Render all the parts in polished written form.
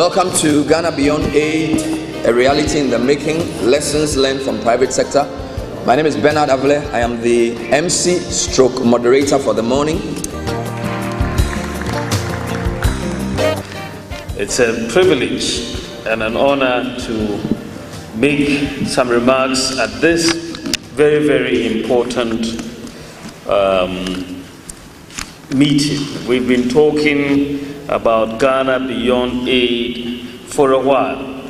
Welcome to Ghana Beyond Aid, a reality in the making, lessons learned from private sector. My name is Bernard Avle. I am the MC / moderator for the morning. It's a privilege and an honor to make some remarks at this very, very important meeting. We've been talking about Ghana Beyond Aid for a while.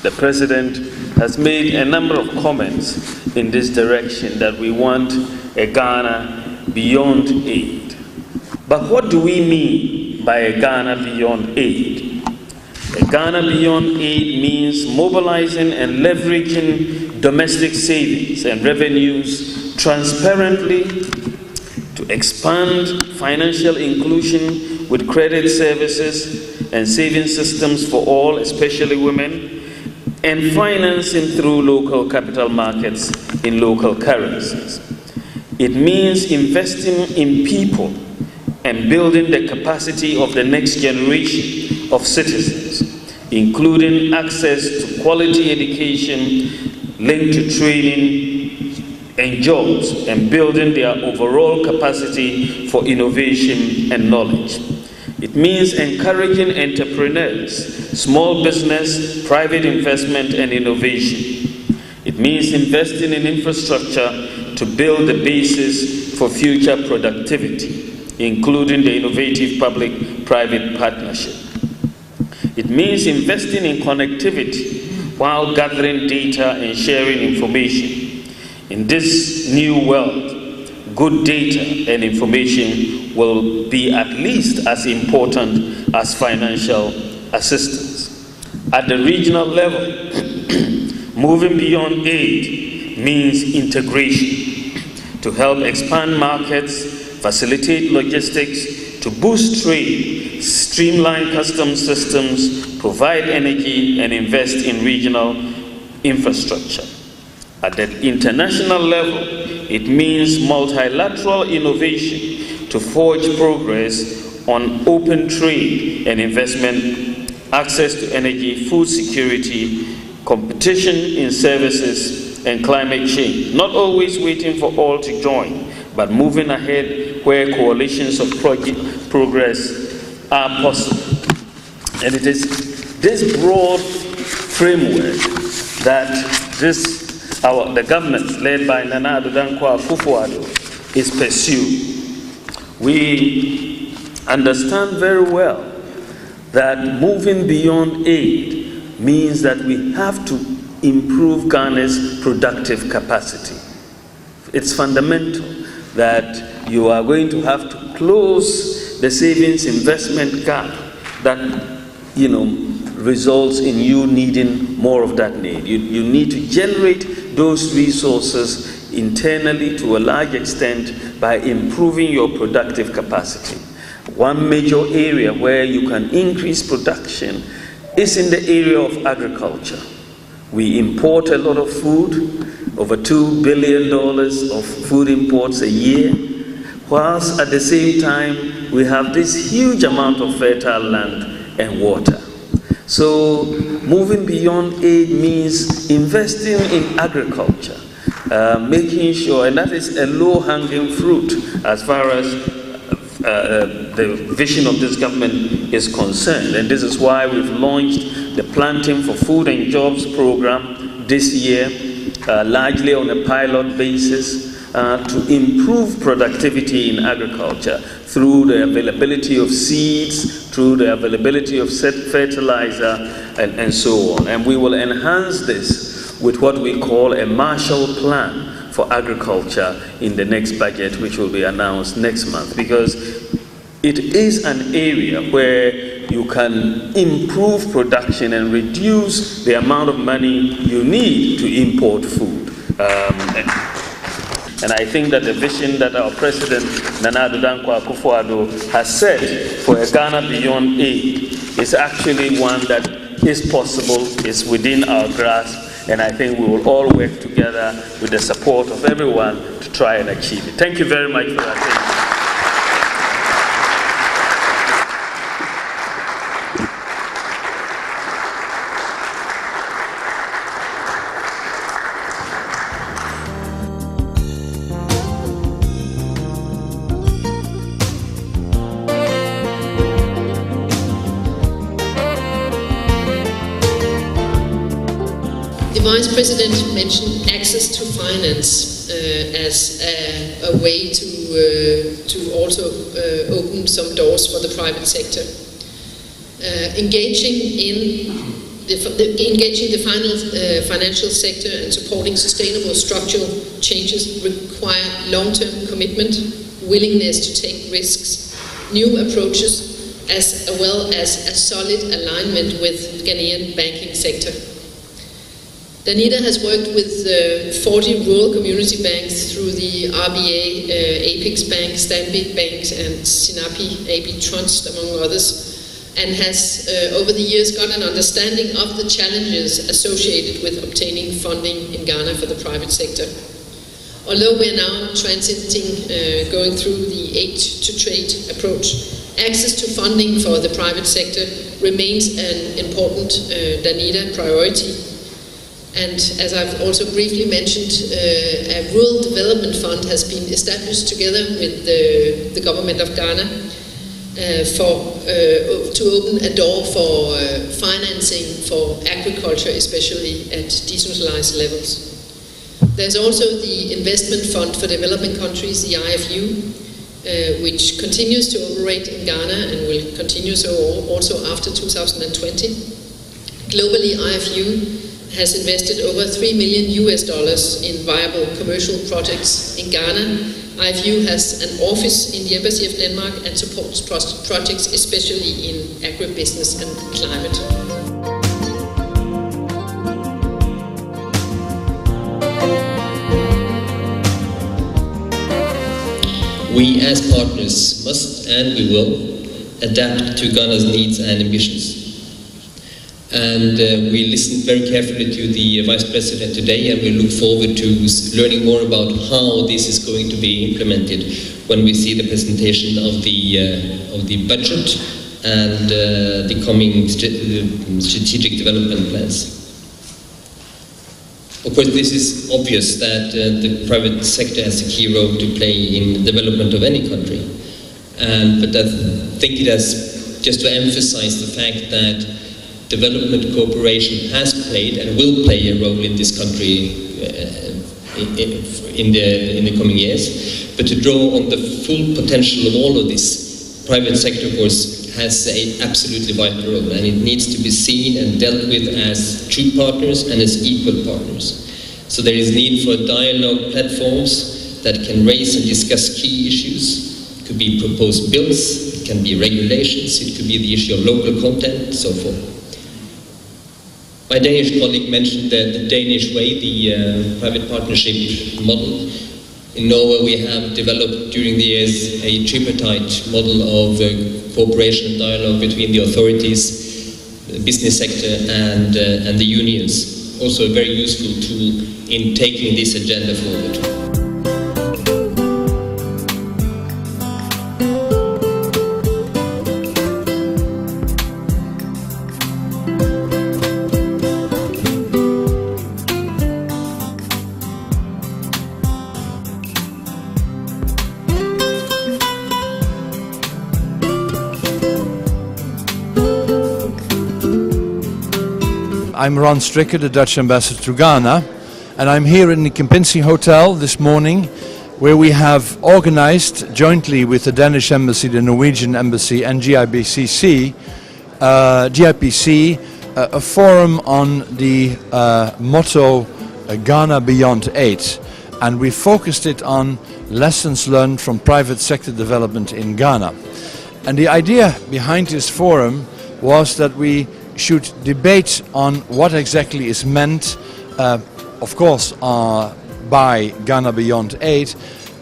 The President has made a number of comments in this direction that we want a Ghana Beyond Aid. But what do we mean by a Ghana Beyond Aid? A Ghana Beyond Aid means mobilizing and leveraging domestic savings and revenues transparently to expand financial inclusion with credit services and saving systems for all, especially women, and financing through local capital markets in local currencies. It means investing in people and building the capacity of the next generation of citizens, including access to quality education linked to training and jobs, and building their overall capacity for innovation and knowledge. It means encouraging entrepreneurs, small business, private investment, and innovation. It means investing in infrastructure to build the basis for future productivity, including the innovative public-private partnership. It means investing in connectivity while gathering data and sharing information. In this new world, good data and information will be at least as important as financial assistance. At the regional level, moving beyond aid means integration to help expand markets, facilitate logistics, to boost trade, streamline customs systems, provide energy, and invest in regional infrastructure. At the international level, it means multilateral innovation to forge progress on open trade and investment, access to energy, food security, competition in services, and climate change. Not always waiting for all to join, but moving ahead where coalitions of progress are possible. And it is this broad framework that the government led by Nana Addo Dankwa Akufo-Addo is pursuing. We understand very well that moving beyond aid means that we have to improve Ghana's productive capacity. It's fundamental that you are going to have to close the savings investment gap that, results in you needing more of that need. You need to generate those resources internally to a large extent by improving your productive capacity. One major area where you can increase production is in the area of agriculture. We import a lot of food, over $2 billion of food imports a year, whilst at the same time we have this huge amount of fertile land and water. So moving beyond aid means investing in agriculture, making sure, and that is a low-hanging fruit as far as the vision of this government is concerned. And this is why we've launched the Planting for Food and Jobs program this year, largely on a pilot basis, to improve productivity in agriculture through the availability of seeds, through the availability of fertilizer, and so on. And we will enhance this with what we call a Marshall Plan for agriculture in the next budget, which will be announced next month, because it is an area where you can improve production and reduce the amount of money you need to import food. And I think that the vision that our President, Nana Addo Dankwa Akufo-Addo, has set for a Ghana Beyond Aid is actually one that is possible, is within our grasp, and I think we will all work together with the support of everyone to try and achieve it. Thank you very much for your attention. Vice President mentioned access to finance as a way to also open some doors for the private sector. Engaging the financial sector and supporting sustainable structural changes require long-term commitment, willingness to take risks, new approaches, as well as a solid alignment with Ghanaian banking sector. Danida has worked with 40 rural community banks through the RBA, Apex Bank, Stanbic Banks, and Sinapi AB Trust, among others, and has over the years got an understanding of the challenges associated with obtaining funding in Ghana for the private sector. Although we are now transiting, going through the aid to trade approach, access to funding for the private sector remains an important Danida priority. And as I've also briefly mentioned, a rural development fund has been established together with the government of Ghana to open a door for financing for agriculture, especially at decentralized levels. There's also the Investment Fund for Developing Countries, the IFU, which continues to operate in Ghana and will continue so also after 2020. Globally, IFU has invested over $3 million in viable commercial projects in Ghana. IFU has an office in the Embassy of Denmark and supports projects especially in agribusiness and climate. We as partners must and we will adapt to Ghana's needs and ambitions. And we listened very carefully to the Vice President today, and we look forward to learning more about how this is going to be implemented when we see the presentation of the budget and the coming strategic development plans. Of course, this is obvious that the private sector has a key role to play in the development of any country. But I think it has, just to emphasize the fact that development cooperation has played and will play a role in this country in the coming years. But to draw on the full potential of all of this, private sector, of course, has an absolutely vital role, and it needs to be seen and dealt with as true partners and as equal partners. So there is need for dialogue platforms that can raise and discuss key issues. It could be proposed bills, it can be regulations, it could be the issue of local content, and so forth. My Danish colleague mentioned the Danish way, the private partnership model. In Norway, we have developed during the years a tripartite model of cooperation and dialogue between the authorities, the business sector, and the unions. Also a very useful tool in taking this agenda forward. I'm Ron Stricker, the Dutch ambassador to Ghana, and I'm here in the Kempinski Hotel this morning, where we have organized, jointly with the Danish Embassy, the Norwegian Embassy and GIPC, a forum on the motto Ghana Beyond Aid. And we focused it on lessons learned from private sector development in Ghana. And the idea behind this forum was that we should debate on what exactly is meant, of course, by Ghana Beyond Aid,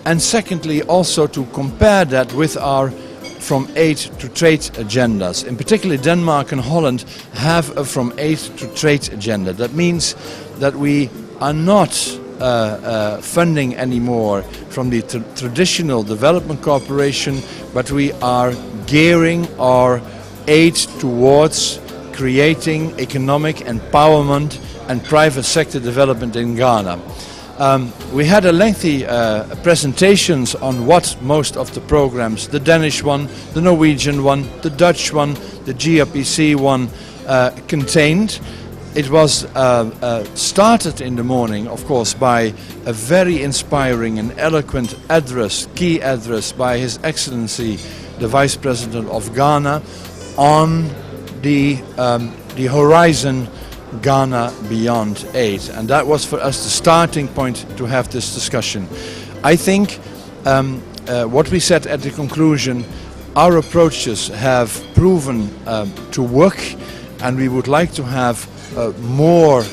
and secondly also to compare that with our from aid to trade agendas. In particular, Denmark and Holland have a from aid to trade agenda. That means that we are not funding anymore from the traditional development cooperation, but we are gearing our aid towards creating economic empowerment and private sector development in Ghana. We had a lengthy presentations on what most of the programs, the Danish one, the Norwegian one, the Dutch one, the GIPC one, contained. It was started in the morning, of course, by a very inspiring and eloquent address, key address by His Excellency, the Vice President of Ghana, on the Horizon Ghana Beyond 8. And that was for us the starting point to have this discussion. I think what we said at the conclusion, our approaches have proven to work, and we would like to have more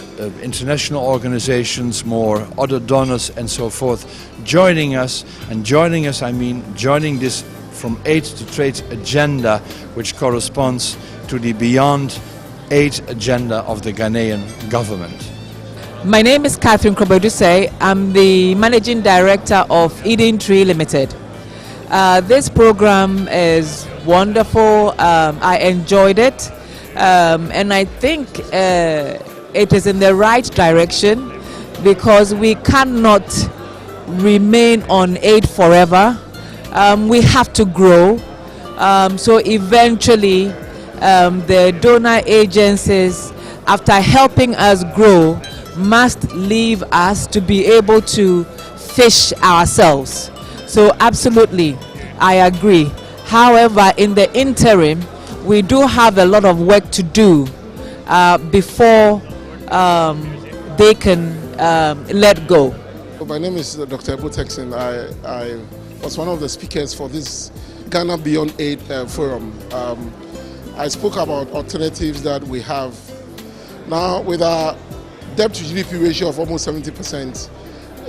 international organizations, more other donors and so forth joining us. And joining us, I mean joining this from aid to trade agenda, which corresponds to the Beyond Aid agenda of the Ghanaian government. My name is Catherine Kroboduse. I'm the Managing Director of Eden Tree Limited. This program is wonderful. I enjoyed it. And I think it is in the right direction, because we cannot remain on aid forever. We have to grow. So eventually the donor agencies, after helping us grow, must leave us to be able to fish ourselves. So absolutely, I agree. However, in the interim, we do have a lot of work to do before they can let go. My name is Dr. Ebbo Texin. I was one of the speakers for this Ghana Beyond Aid forum. I spoke about alternatives that we have. Now, with our debt to GDP ratio of almost 70%,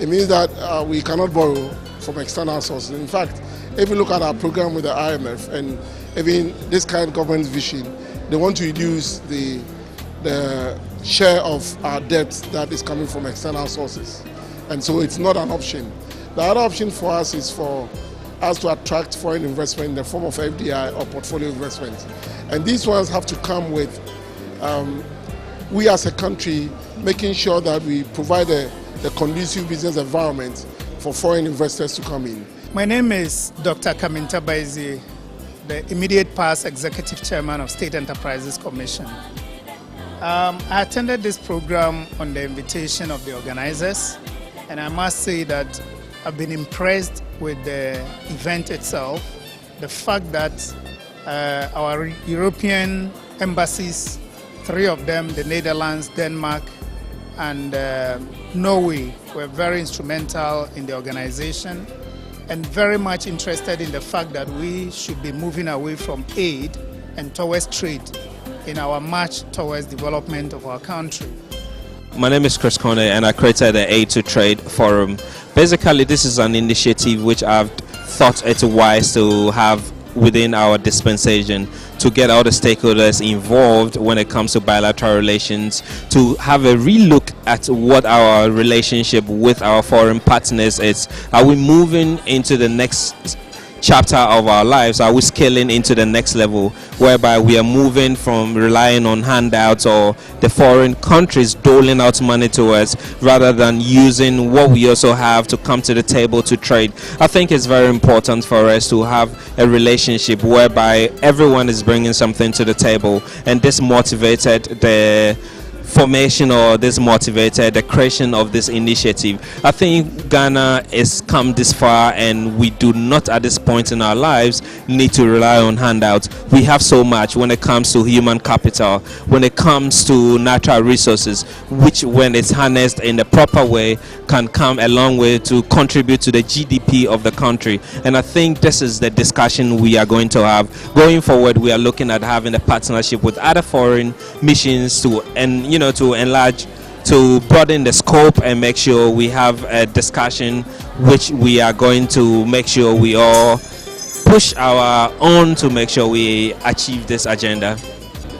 it means that we cannot borrow from external sources. In fact, if you look at our program with the IMF and even this kind of government vision, they want to reduce the share of our debt that is coming from external sources. And so it's not an option. The other option for us is for us to attract foreign investment in the form of FDI or portfolio investment. And these ones have to come with we as a country making sure that we provide a conducive business environment for foreign investors to come in. My name is Dr. Kaminta Baizi, the immediate past Executive Chairman of State Enterprises Commission. I attended this program on the invitation of the organizers, and I must say that I've been impressed with the event itself. The fact that our European embassies, 3 of them, the Netherlands, Denmark, and Norway, were very instrumental in the organization and very much interested in the fact that we should be moving away from aid and towards trade in our march towards development of our country. My name is Chris Kone, and I created the Aid to Trade Forum. Basically, this is an initiative which I've thought it's wise to have within our dispensation, to get all the stakeholders involved when it comes to bilateral relations, to have a relook at what our relationship with our foreign partners is. Are we moving into the next chapter of our lives? Are we scaling into the next level, whereby we are moving from relying on handouts or the foreign countries doling out money to us, rather than using what we also have to come to the table to trade? I think it's very important for us to have a relationship whereby everyone is bringing something to the table, and this motivated the formation, or this motivated the creation of this initiative. I think Ghana has come this far, and we do not at this point in our lives need to rely on handouts. We have so much when it comes to human capital, when it comes to natural resources, which when it's harnessed in the proper way can come a long way to contribute to the GDP of the country. And I think this is the discussion we are going to have going forward. We are looking at having a partnership with other foreign missions to to enlarge, to broaden the scope and make sure we have a discussion which we are going to make sure we all push our own to make sure we achieve this agenda.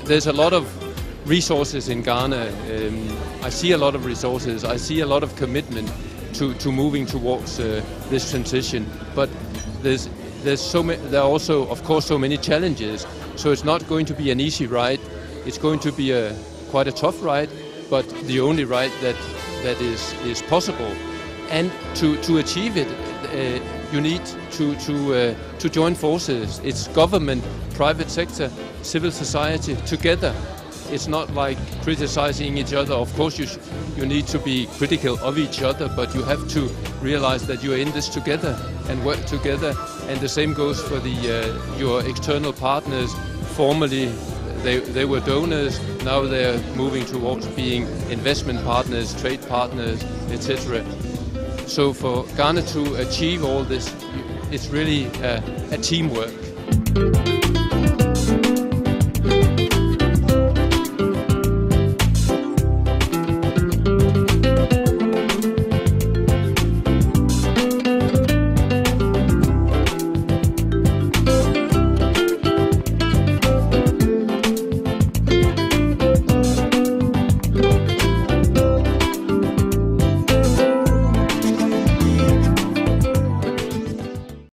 There's a lot of resources in Ghana. I see a lot of resources. I see a lot of commitment to moving towards this transition. But there are also, of course, so many challenges. So it's not going to be an easy ride. It's going to be quite a tough ride, but the only ride that is possible. And to achieve it, you need to join forces. It's government, private sector, civil society together. it's not like criticizing each other. Of course, you need to be critical of each other, but you have to realize that you are in this together and work together. And the same goes for your external partners. Formerly, they were donors. Now they're moving towards being investment partners, trade partners, etc. So for Ghana to achieve all this, it's really a teamwork.